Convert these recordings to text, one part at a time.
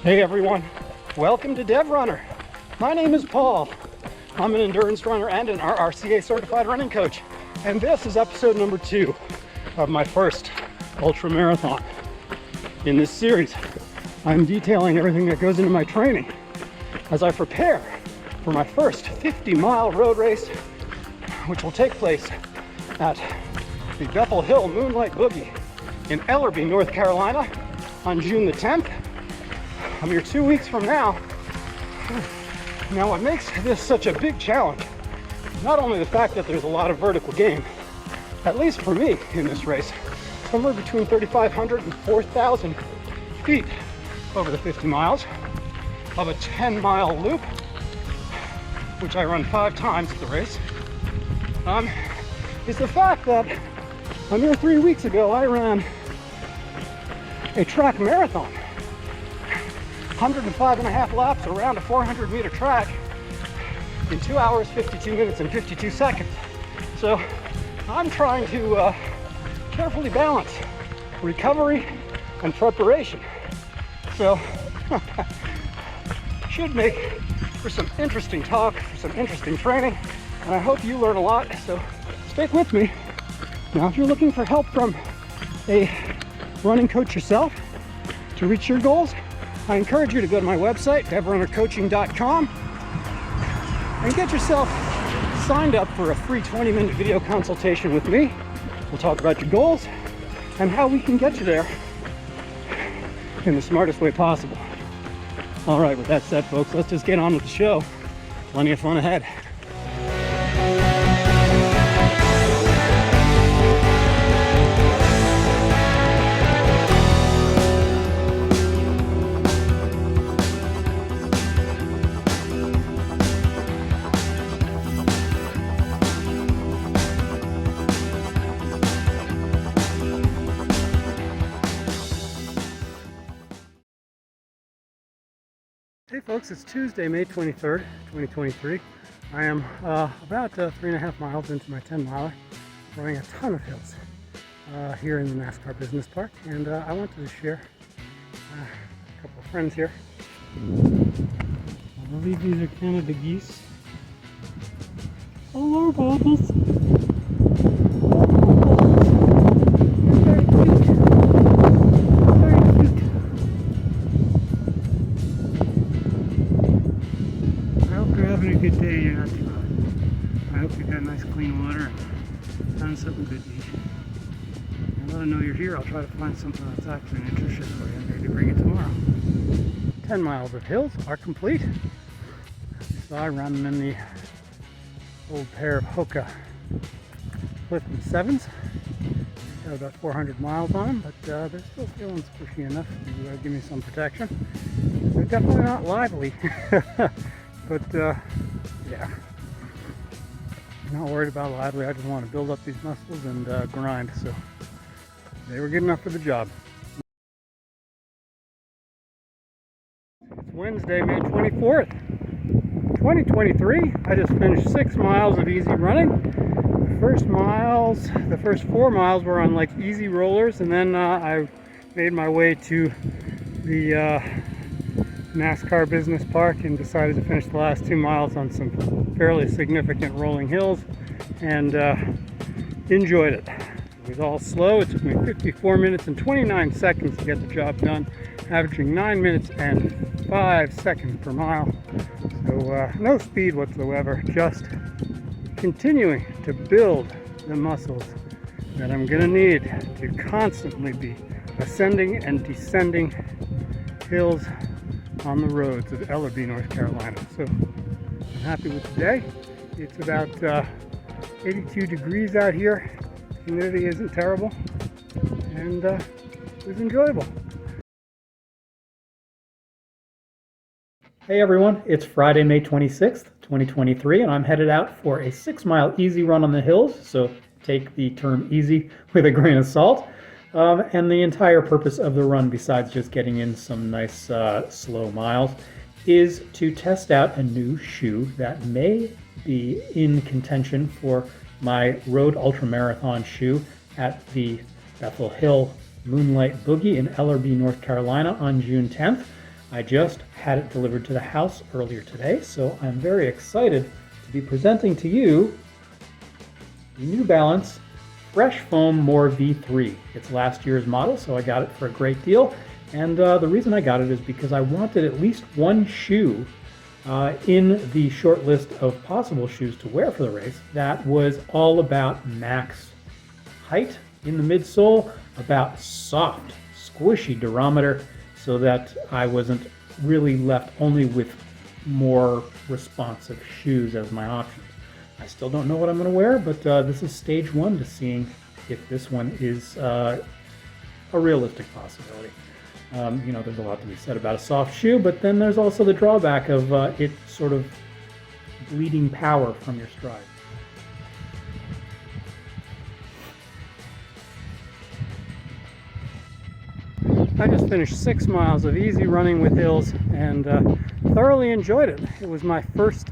Hey everyone, welcome to DevRunner. My name is Paul. I'm an endurance runner and an RRCA certified running coach. And this is episode number 2 of my first ultramarathon. In this series, I'm detailing everything that goes into my training as I prepare for my first 50-mile road race, which will take place at the Bethel Hill Moonlight Boogie in Ellerbe, North Carolina on June the 10th. I'm here 2 weeks from now. Now, what makes this such a big challenge, not only the fact that there's a lot of vertical gain, at least for me in this race, somewhere between 3,500 and 4,000 feet over the 50 miles of a 10-mile loop, which I run 5 times at the race, is the fact that a mere 3 weeks ago I ran a track marathon. 105.5 laps around a 400-meter track in 2 hours, 52 minutes, and 52 seconds. So I'm trying to carefully balance recovery and preparation. So should make for some interesting talk, for some interesting training, and I hope you learn a lot, so stick with me. Now, if you're looking for help from a running coach yourself to reach your goals, I encourage you to go to my website, DevRunnerCoaching.com, and get yourself signed up for a free 20-minute video consultation with me. We'll talk about your goals and how we can get you there in the smartest way possible. All right, with that said, folks, let's just get on with the show. Plenty of fun ahead. Hey folks, it's Tuesday, May 23rd, 2023. I am about 3.5 miles into my 10-miler, running a ton of hills here in the NASCAR Business Park, and I wanted to share a couple of friends here. I believe these are Canada geese. Hello, Bubbles. A good day, you're not too hot. I hope you got nice clean water and found something good to eat. And let them know you're here. I'll try to find something that's actually nutritious for you and maybe bring it tomorrow. 10 miles of hills are complete. So I ran them in the old pair of Hoka Clifton 7s. Got about 400 miles on them, but they're still feeling squishy enough to give me some protection. They're definitely not lively. But yeah, not worried about lively. I just want to build up these muscles and grind, so they were good enough for the job. It's Wednesday, May 24th, 2023. I just finished 6 miles of easy running. The first 4 miles were on like easy rollers, and then I made my way to the NASCAR Business Park and decided to finish the last 2 miles on some fairly significant rolling hills, and enjoyed it. It was all slow. It took me 54 minutes and 29 seconds to get the job done, averaging 9 minutes and 5 seconds per mile. So no speed whatsoever, just continuing to build the muscles that I'm gonna need to constantly be ascending and descending hills on the roads of Ellerbe, North Carolina. So I'm happy with the day. It's about 82 degrees out here. Humidity isn't terrible, and it was enjoyable. Hey everyone, it's Friday, May 26th, 2023, and I'm headed out for a 6-mile easy run on the hills, so take the term easy with a grain of salt. And the entire purpose of the run, besides just getting in some nice slow miles, is to test out a new shoe that may be in contention for my road ultramarathon shoe at the Bethel Hill Moonlight Boogie in Ellerbe, North Carolina on June 10th. I just had it delivered to the house earlier today, so I'm very excited to be presenting to you the New Balance Fresh Foam More V3. It's last year's model, so I got it for a great deal. And the reason I got it is because I wanted at least one shoe in the short list of possible shoes to wear for the race that was all about max height in the midsole, about soft, squishy durometer, so that I wasn't really left only with more responsive shoes as my options. I still don't know what I'm going to wear, but this is stage one to seeing if this one is a realistic possibility. There's a lot to be said about a soft shoe, but then there's also the drawback of it sort of bleeding power from your stride. I just finished 6 miles of easy running with hills and thoroughly enjoyed it. It was my first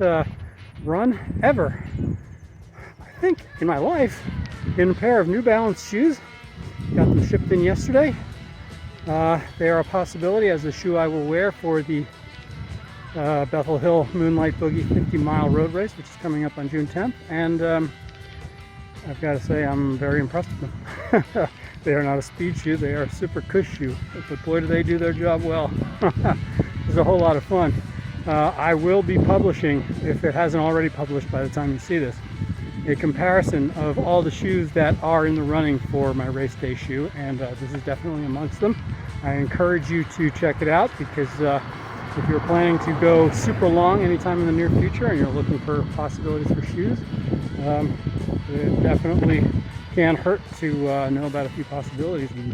run ever, I think, in my life, in a pair of New Balance shoes. Got them shipped in yesterday. They are a possibility as the shoe I will wear for the Bethel Hill Moonlight Boogie 50-mile road race, which is coming up on June 10th. And I've got to say I'm very impressed with them. They are not a speed shoe, they are a super cush shoe. But boy, do they do their job well. It's a whole lot of fun. I will be publishing, if it hasn't already published by the time you see this, a comparison of all the shoes that are in the running for my race day shoe, and this is definitely amongst them. I encourage you to check it out because if you're planning to go super long anytime in the near future and you're looking for possibilities for shoes, it definitely can't hurt to know about a few possibilities and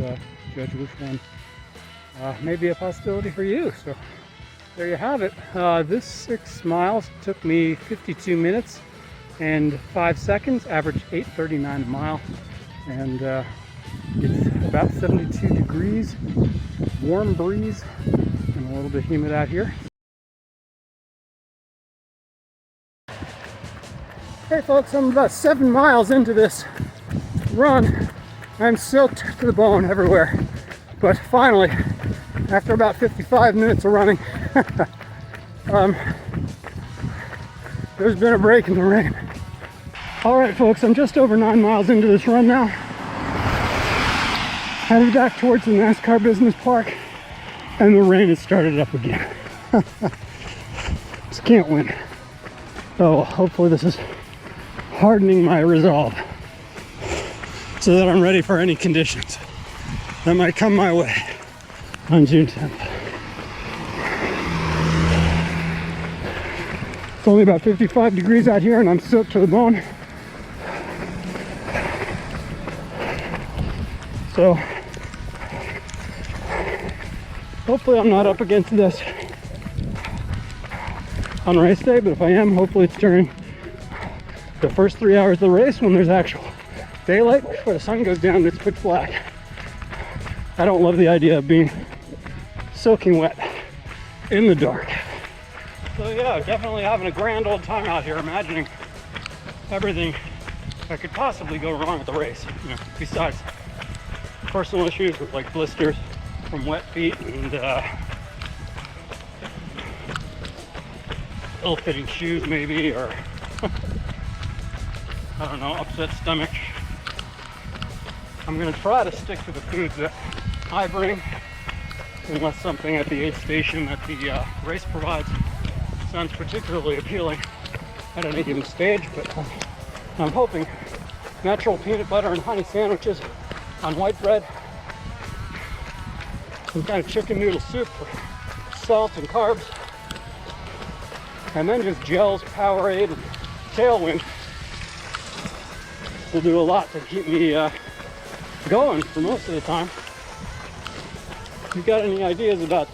judge which one may be a possibility for you. So there you have it. This 6 miles took me 52 minutes and 5 seconds, averaged 8:39 a mile, and it's about 72 degrees, warm breeze, and a little bit humid out here. Hey folks, I'm about 7 miles into this run. I'm soaked to the bone everywhere, but finally, after about 55 minutes of running, there's been a break in the rain. Alright folks, I'm just over 9 miles into this run now. Headed back towards the NASCAR Business Park, and the rain has started up again. Just can't win. Oh, hopefully this is hardening my resolve so that I'm ready for any conditions that might come my way on June 10th. It's only about 55 degrees out here and I'm soaked to the bone. So hopefully I'm not up against this on race day, but if I am, hopefully it's during the first 3 hours of the race when there's actual daylight before the sun goes down and it's pitch black. I don't love the idea of being soaking wet in the dark. So yeah, definitely having a grand old time out here, imagining everything that could possibly go wrong with the race, besides personal issues with like blisters from wet feet and ill-fitting shoes maybe, or I don't know, upset stomach. I'm gonna try to stick to the foods that I bring, unless something at the aid station that the race provides sounds particularly appealing at any given stage, but I'm hoping natural peanut butter and honey sandwiches on white bread, some kind of chicken noodle soup for salt and carbs, and then just gels, Powerade, and Tailwind will do a lot to keep me going for most of the time. If you've got any ideas about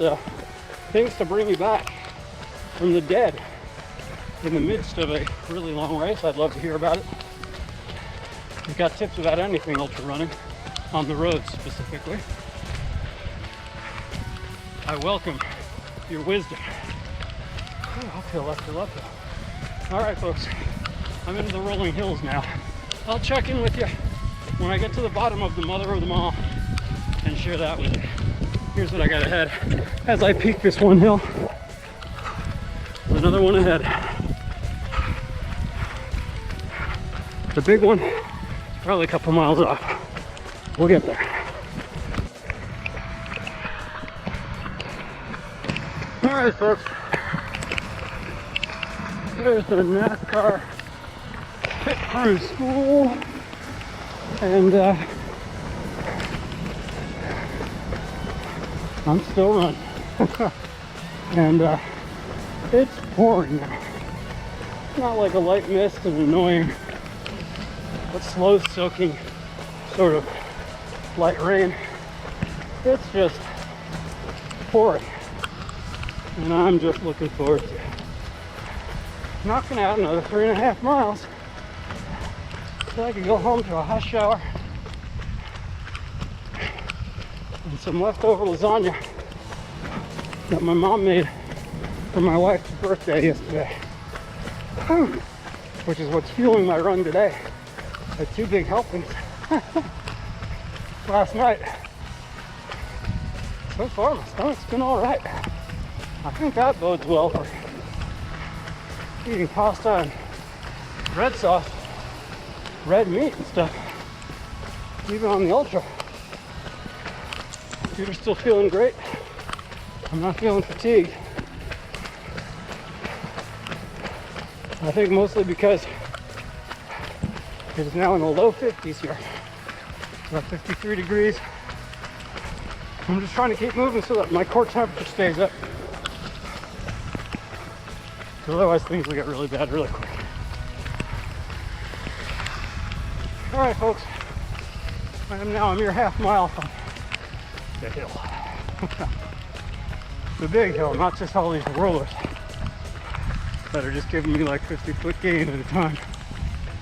things to bring you back from the dead in the midst of a really long race, I'd love to hear about it. If you've got tips about anything ultra running, on the road specifically, I welcome your wisdom. Oh, uphill, uphill, uphill. Alright folks, I'm into the rolling hills now. I'll check in with you when I get to the bottom of the mother of them all and share that with you. Here's what I got ahead. As I peak this one hill, there's another one ahead. The big one, probably a couple miles off. We'll get there. All right, folks. There's the NASCAR pit crew school, and I'm still running. And it's pouring now. It's not like a light mist and annoying, but slow soaking sort of light rain. It's just pouring. And I'm just looking forward to knocking out another 3.5 miles so I can go home to a hot shower and some leftover lasagna that my mom made for my wife's birthday yesterday, which is what's fueling my run today. I had 2 big helpings last night. So far my stomach's been all right. I think that bodes well for eating pasta and red sauce, red meat and stuff, even on the Ultra. Feet are still feeling great. I'm not feeling fatigued. I think mostly because it is now in the low 50s here. About 53 degrees. I'm just trying to keep moving so that my core temperature stays up. Otherwise things will get really bad really quick. All right, folks. I am now a mere half mile from the hill. The big hill, not just all these rollers that are just giving me like 50-foot gain at a time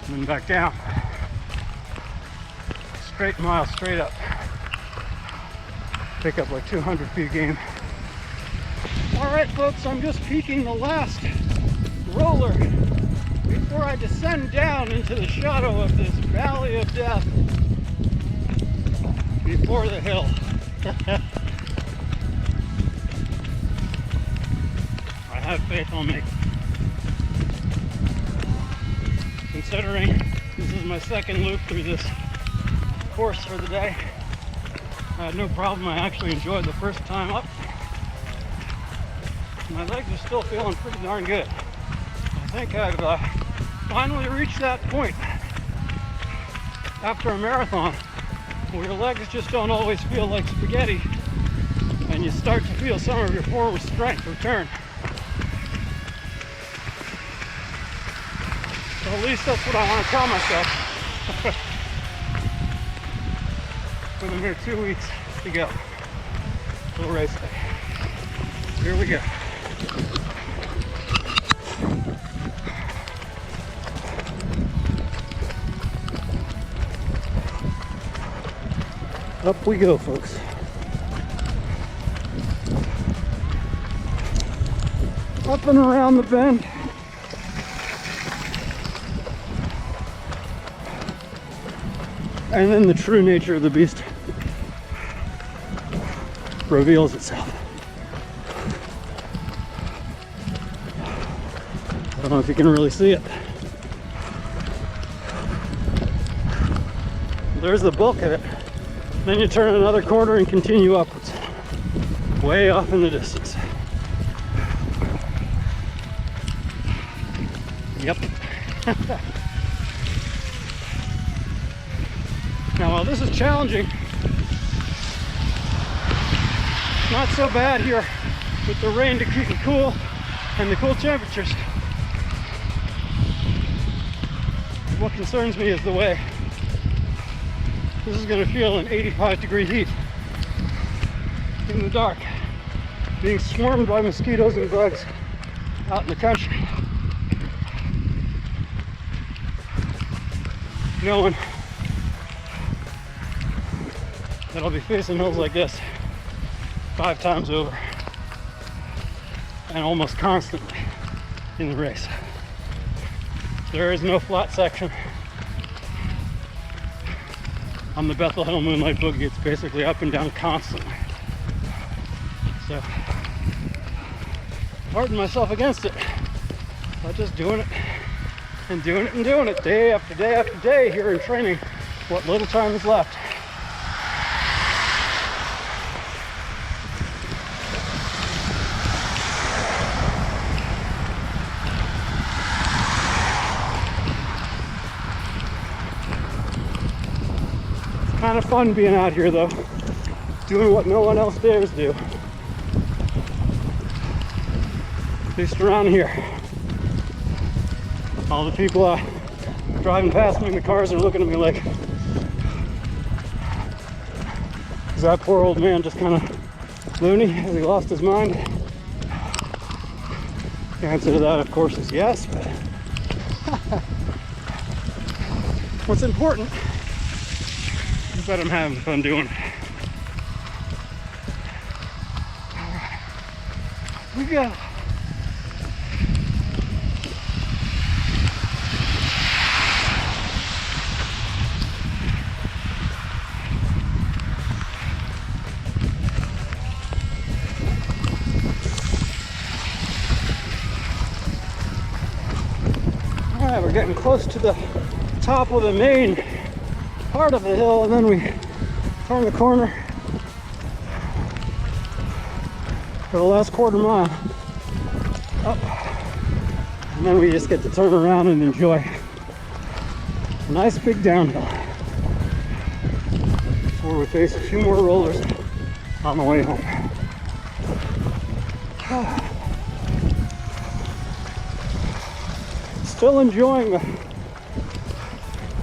and then back down. Straight mile, straight up. Pick up like 200 feet of gain. All right, folks, I'm just peaking the last roller before I descend down into the shadow of this valley of death before the hill. I have faith I'll make it. Considering this is my second loop through this course for the day, I had no problem. I actually enjoyed the first time up. My legs are still feeling pretty darn good. I think I've finally reached that point after a marathon where your legs just don't always feel like spaghetti and you start to feel some of your forward strength return. So at least that's what I want to tell myself. With a mere 2 weeks to go till race day. Here we go. Up we go, folks. Up and around the bend. And then the true nature of the beast reveals itself. I don't know if you can really see it. There's the bulk of it. Then you turn another corner and continue upwards. Way off in the distance. Yep. Now while this is challenging, it's not so bad here with the rain to keep me cool and the cool temperatures. What concerns me is the way this is going to feel in 85-degree heat in the dark, being swarmed by mosquitoes and bugs out in the country. Knowing that I'll be facing hills like this 5 times over and almost constantly in the race. There is no flat section on the Bethel Hill Moonlight Boogie. It's basically up and down constantly. So, harden myself against it by just doing it and doing it and doing it day after day after day here in training what little time is left. It's kind of fun being out here though, doing what no one else dares do. At least around here. All the people driving past me in the cars are looking at me like, is that poor old man just kind of loony? Has he lost his mind? The answer to that, of course, is yes. But what's important is that I'm having fun doing it. All right, we go. We're getting close to the top of the main part of the hill, and then we turn the corner for the last quarter mile up, and then we just get to turn around and enjoy a nice big downhill before we face a few more rollers on the way home. Still enjoying the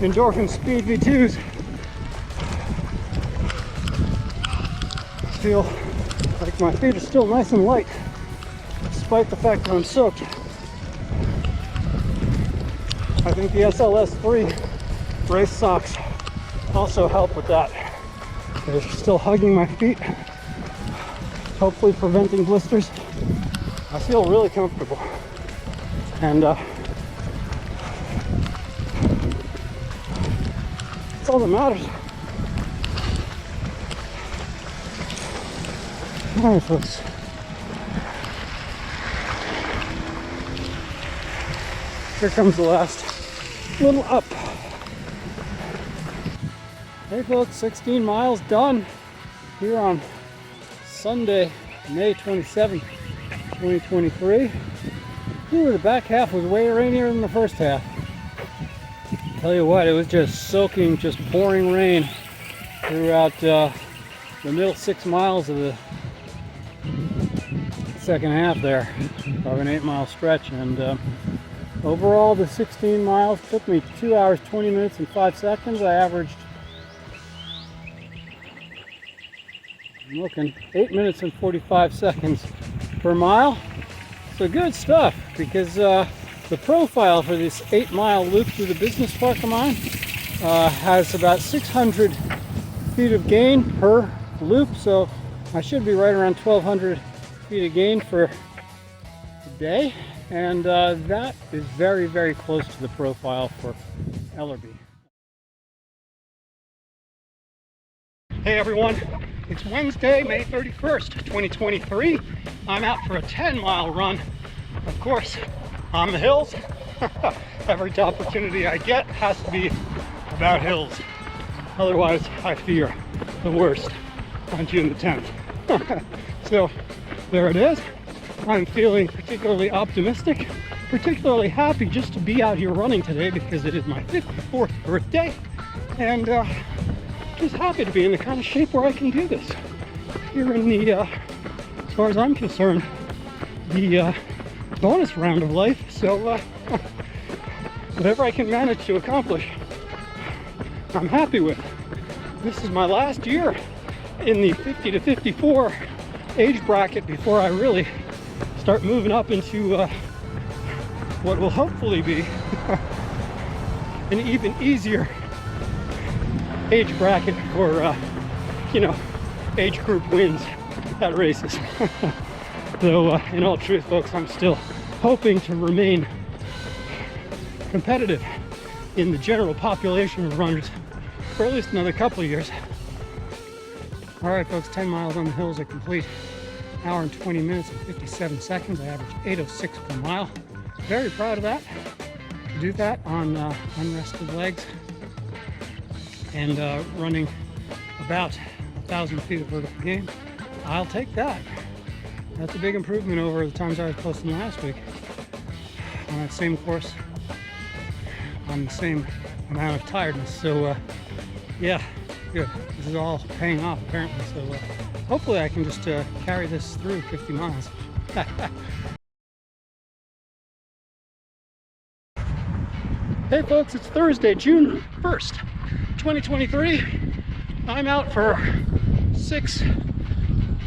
endorphin speed V2s. I feel like my feet are still nice and light, despite the fact that I'm soaked. I think the SLS3 race socks also help with that. They're still hugging my feet, hopefully preventing blisters. I feel really comfortable. And that's all that matters. All right, folks. Here comes the last little up. Hey folks, 16 miles done here on Sunday, May 27th, 2023. Ooh, the back half was way rainier than the first half. Tell you what, it was just soaking, just pouring rain throughout the middle 6 miles of the second half there of an 8-mile stretch. And overall, the 16 miles took me 2 hours, 20 minutes, and 5 seconds. I averaged, I'm looking, 8 minutes and 45 seconds per mile. So good stuff, because the profile for this 8-mile loop through the business park of mine has about 600 feet of gain per loop, so I should be right around 1,200 feet of gain for the day, and that is very, very close to the profile for Ellerbe. Hey everyone, it's Wednesday, May 31st, 2023. I'm out for a 10-mile run, of course, on the hills. Every opportunity I get has to be about hills. Otherwise, I fear the worst on June the 10th. So, there it is. I'm feeling particularly optimistic, particularly happy just to be out here running today because it is my 54th birthday. And just happy to be in the kind of shape where I can do this. Here in the, as far as I'm concerned, the bonus round of life. So whatever I can manage to accomplish, I'm happy with. This is my last year in the 50 to 54 age bracket before I really start moving up into what will hopefully be an even easier age bracket for age group wins at races. Though in all truth, folks, I'm still hoping to remain competitive in the general population of runners for at least another couple of years. All right, folks, 10 miles on the hills are complete. hour and 20 minutes and 57 seconds. I averaged 8:06 per mile. Very proud of that. To do that on unrested legs and running about 1,000 feet of vertical gain. I'll take that. That's a big improvement over the times I was posting last week on that same course on the same amount of tiredness. So yeah, good. This is all paying off apparently. So hopefully I can just carry this through 50 miles. Hey folks, it's Thursday, June 1st, 2023. I'm out for 6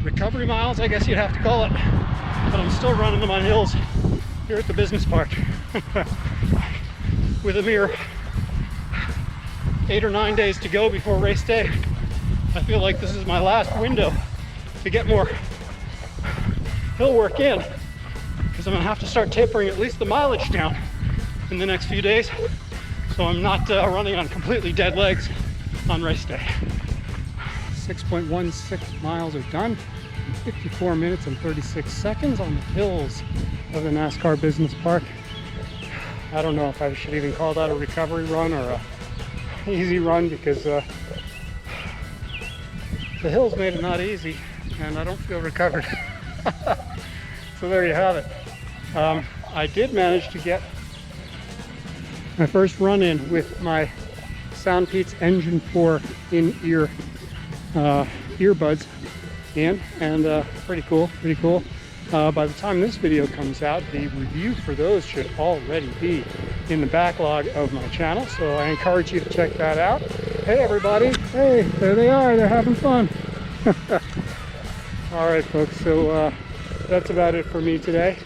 recovery miles, I guess you'd have to call it. But I'm still running them on hills here at the business park. With a mere 8 or 9 days to go before race day, I feel like this is my last window to get more hill work in, because I'm gonna have to start tapering at least the mileage down in the next few days, so I'm not running on completely dead legs on race day. 6.16 miles are done in 54 minutes and 36 seconds on the hills of the NASCAR Business Park. I don't know if I should even call that a recovery run or a easy run, because the hills made it not easy and I don't feel recovered. So there you have it. I did manage to get my first run in with my Soundpeats Engine 4 in-ear earbuds in, and pretty cool. By the time this video comes out, the review for those should already be in the backlog of my channel, so I encourage you to check that out. Hey everybody, hey, there they are, they're having fun. All right folks, so that's about it for me today.